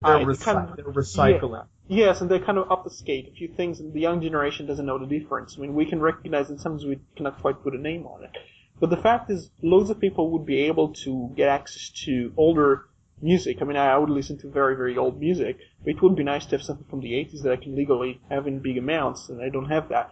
They're recycling. Yes, and they kind of obfuscate a few things, and the young generation doesn't know the difference. I mean, we can recognize it, sometimes we cannot quite put a name on it. But the fact is, loads of people would be able to get access to older music. I mean, I would listen to very, very old music, but it would be nice to have something from the 80s that I can legally have in big amounts, and I don't have that.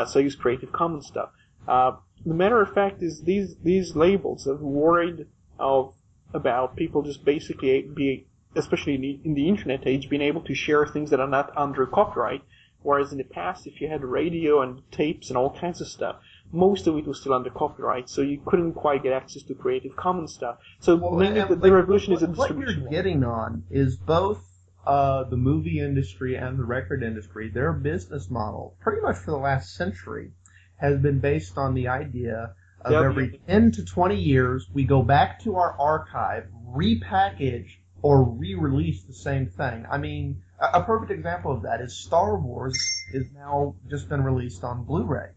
So I use Creative Commons stuff. The matter of fact is, these labels have worried about people just basically especially in the internet age, being able to share things that are not under copyright, whereas in the past, if you had radio and tapes and all kinds of stuff, most of it was still under copyright, so you couldn't quite get access to Creative Commons stuff. So the revolution is a distribution. What you're getting on is both the movie industry and the record industry, their business model, pretty much for the last century, has been based on the idea of every 10 to 20 years, we go back to our archive, repackage, or re-release the same thing. I mean, a perfect example of that is Star Wars is now just been released on Blu-ray.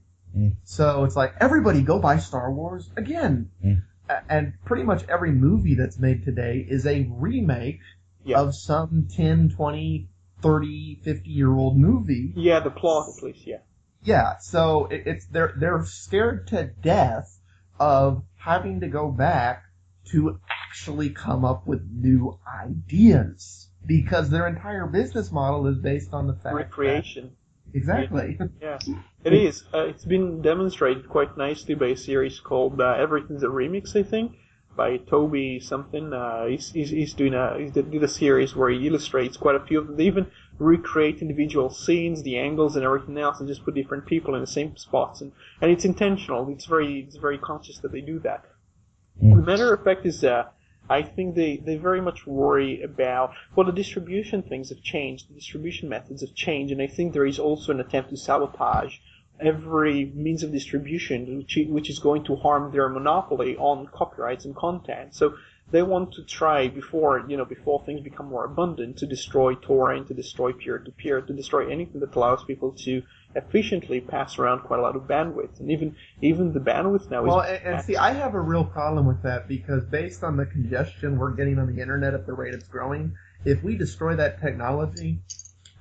So it's like, everybody go buy Star Wars again. And pretty much every movie that's made today is a remake of some 10, 20, 30, 50-year-old movie. Yeah, the plot at least, yeah. Yeah, so they're scared to death of having to go back to actually come up with new ideas, because their entire business model is based on the fact recreation. Exactly. Yeah, it is. It's been demonstrated quite nicely by a series called Everything's a Remix, I think, by Toby something. He's doing a series where he illustrates quite a few of them. They even recreate individual scenes, the angles, and everything else, and just put different people in the same spots. And it's intentional. It's very conscious that they do that. The matter of fact is, I think they very much worry about, the distribution things have changed, the distribution methods have changed, and I think there is also an attempt to sabotage every means of distribution, which is going to harm their monopoly on copyrights and content. So they want to try, before things become more abundant, to destroy torrent, to destroy peer-to-peer, to destroy anything that allows people to efficiently pass around quite a lot of bandwidth. And even the bandwidth now is... And see, I have a real problem with that, because based on the congestion we're getting on the internet at the rate it's growing, if we destroy that technology,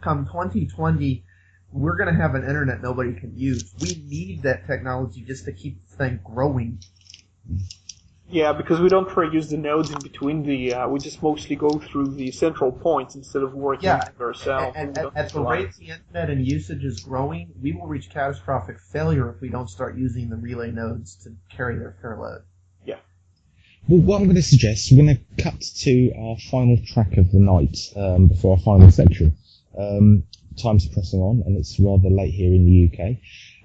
come 2020, we're going to have an internet nobody can use. We need that technology just to keep the thing growing. Yeah, because we don't try to use the nodes in between we just mostly go through the central points instead of working ourselves. And at the rate the internet and usage is growing, we will reach catastrophic failure if we don't start using the relay nodes to carry their fair load. Yeah. Well, what I'm going to suggest, we're going to cut to our final track of the night before our final section. Time's pressing on, and it's rather late here in the UK.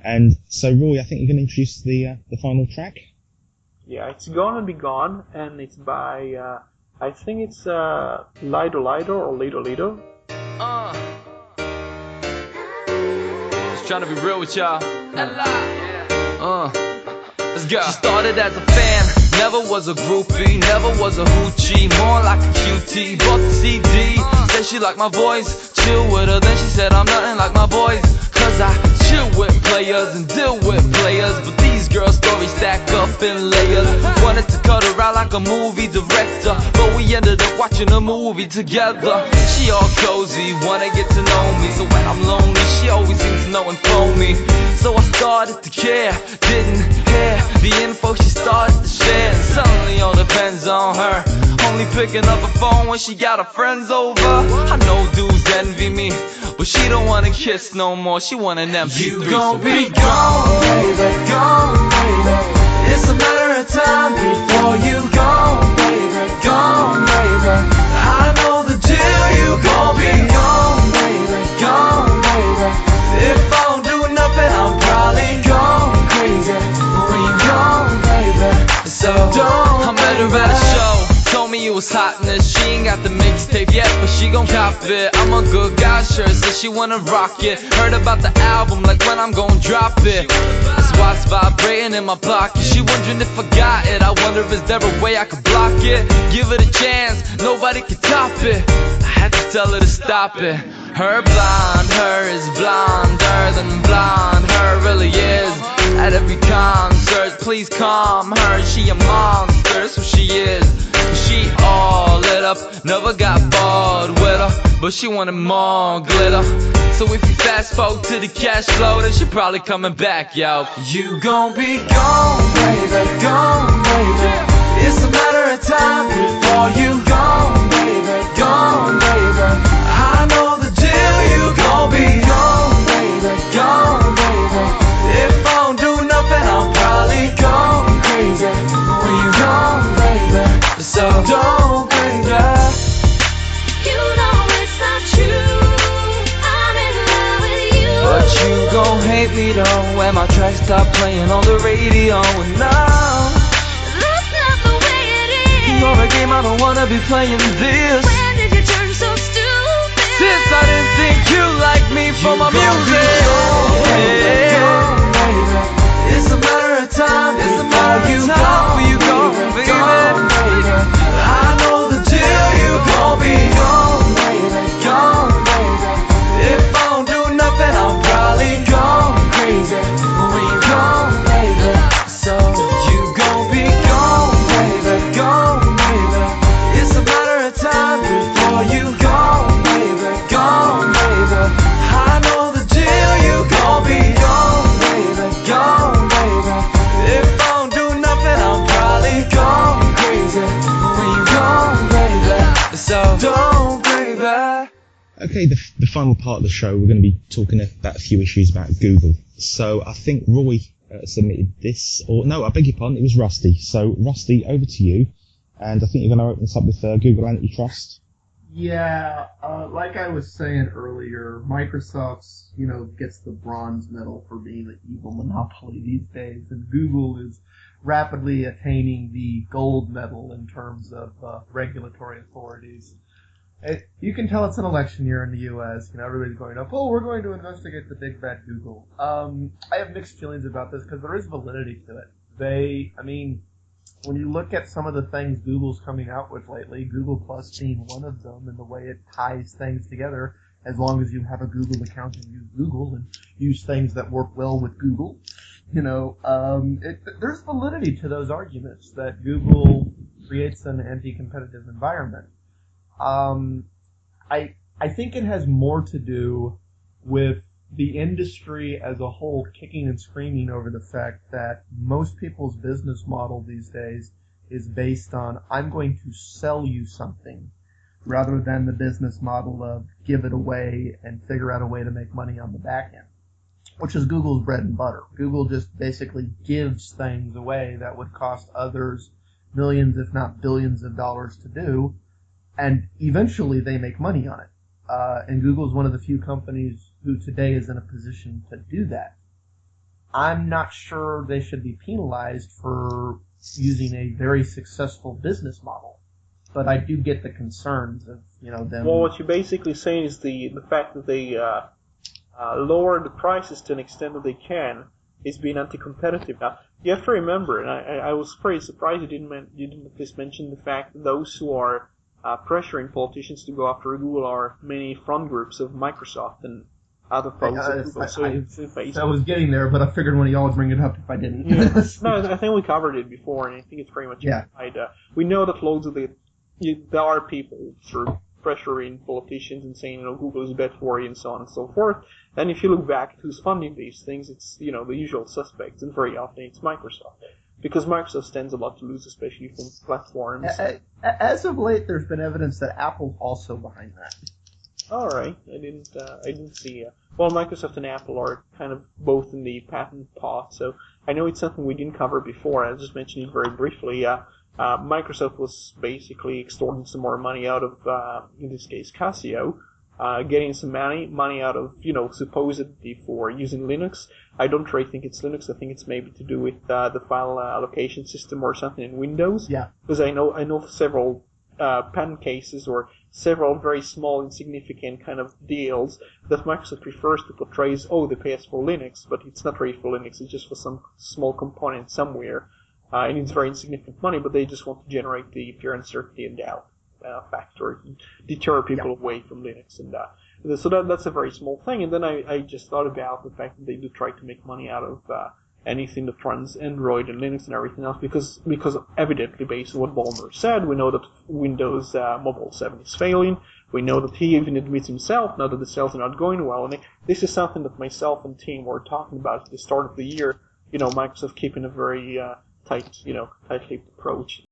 And so, Roy, I think you're going to introduce the final track? Yeah, it's Gonna Be Gone, and it's by, I think it's LidoLido or LidoLido. Just trying to be real with y'all. Let's go. She started as a fan, never was a groupie, never was a hoochie, more like a cutie. Bought the CD, said she liked my voice, chill with her, then she said I'm nothing like my boys. Cause I chill with players and deal with players, but these girls' stories stack up in layers. Wanted to cut her out like a movie director, but we ended up watching a movie together. She all cozy, wanna get to know me, so when I'm lonely, she always seems to know and phone me. So I started to care, didn't hear the info she started to share, and suddenly all depends on her. Only picking up a phone when she got her friends over. I know dudes envy me, but she don't wanna kiss no more, she want an MP3. You gon' be gone, baby, gone, baby. It's a matter of time before you gone, baby, gone, baby. I know the deal, you gon' be gone, baby, gone, baby. If I don't do nothing, I'm probably gone crazy. We gone, baby, so don't. I met her at a show, told me it was hotness. She ain't got the mixtape yet, but she gon' cop it. I'm a good guy, sure, so she wanna rock it. Heard about the album, like when I'm gon' drop it. That's why it's vibrating in my pocket. She wondering if I got it, I wonder is there a way I could block it. Give it a chance, nobody can top it. I had to tell her to stop it. Her blonde, her is blonder than blonde, her really is. At every concert, please calm her, she a monster, that's who she is. She all lit up, never got bored with her. but she wanted more glitter. So if you fast forward to the cash flow, then she probably coming back, yo. You gon' be gone, baby, gone, baby. It's a matter of time before you gone, baby, gone, baby. I know the deal, you gon' be gone, baby, gone, baby. If I don't do nothing, I'm probably gone crazy. When you gone, baby, so don't, baby. You know it's not true. I'm in love with you. But you gon' hate me though when my tracks stop playing on the radio. And now That's not the way it is. you're a game, I don't wanna be playing this. When did you turn so stupid? Since I didn't think you liked me for my music. Yeah. It's a matter of time, it's a matter of time for you gone, baby. I know the deal, you gon' be gone, baby, gone, baby. If I don't do nothing, I'm probably gone crazy. When you gone, baby, so you gon' be gone, baby, gone, baby. It's a matter of time before you gone, baby, gone, baby. I know the deal, you gon' be gone, baby, gone, baby. If I don't do nothing, I'm probably gone crazy. When you gone, baby, so don't, baby. Okay, the final part of the show, we're going to be talking about a few issues about Google. So I think Roy submitted this, or no, I beg your pardon, it was Rusty. So Rusty, over to you, and I think you're going to open this up with Google antitrust. Yeah, like I was saying earlier, Microsoft's, gets the bronze medal for being the evil monopoly these days, and Google is rapidly attaining the gold medal in terms of regulatory authorities. You can tell it's an election year in the U.S. Everybody's going up, we're going to investigate the big bad Google. I have mixed feelings about this because there is validity to it. When you look at some of the things Google's coming out with lately, Google Plus being one of them, and the way it ties things together, as long as you have a Google account and use Google and use things that work well with Google, there's validity to those arguments that Google creates an anti-competitive environment. I think it has more to do with the industry as a whole kicking and screaming over the fact that most people's business model these days is based on, I'm going to sell you something, rather than the business model of give it away and figure out a way to make money on the back end, which is Google's bread and butter. Google just basically gives things away that would cost others millions, if not billions of dollars to do, and eventually they make money on it. And Google is one of the few companies who today is in a position to do that. I'm not sure they should be penalized for using a very successful business model, but I do get the concerns of them. Well, what you're basically saying is the fact that they lower the prices to an extent that they can is being anti-competitive. Now, you have to remember, and I was very surprised you didn't at least mention the fact that those who are pressuring politicians to go after Google are many front groups of Microsoft and other products of Google. I was getting there, but I figured one of y'all would bring it up if I didn't. Yeah. No, I think we covered it before, and I think it's pretty much implied. We know that loads of there are people sort of pressuring politicians and saying, Google is bad for you and so on and so forth. And if you look back at who's funding these things, it's, the usual suspects, and very often it's Microsoft. Because Microsoft stands a lot to lose, especially from platforms. As of late, there's been evidence that Apple's also behind that. All right, I didn't see. Well, Microsoft and Apple are kind of both in the patent pot, so I know it's something we didn't cover before. I'll just mention it very briefly. Microsoft was basically extorting some more money out of, in this case, Casio, getting some money out of, supposedly for using Linux. I don't really think it's Linux. I think it's maybe to do with the file allocation system or something in Windows. Yeah. Because I know several patent cases or several very small, insignificant kind of deals that Microsoft prefers to portray as, they pay us for Linux, but it's not really for Linux. It's just for some small component somewhere. And it's very insignificant money, but they just want to generate the pure uncertainty and doubt factor, deter people away from Linux and so that's a very small thing. And then I just thought about the fact that they do try to make money out of anything that runs Android and Linux and everything else, because evidently, based on what Ballmer said, we know that Windows Mobile 7 is failing. We know that he even admits himself now that the sales are not going well. And this is something that myself and team were talking about at the start of the year. Microsoft keeping a very tight-lipped approach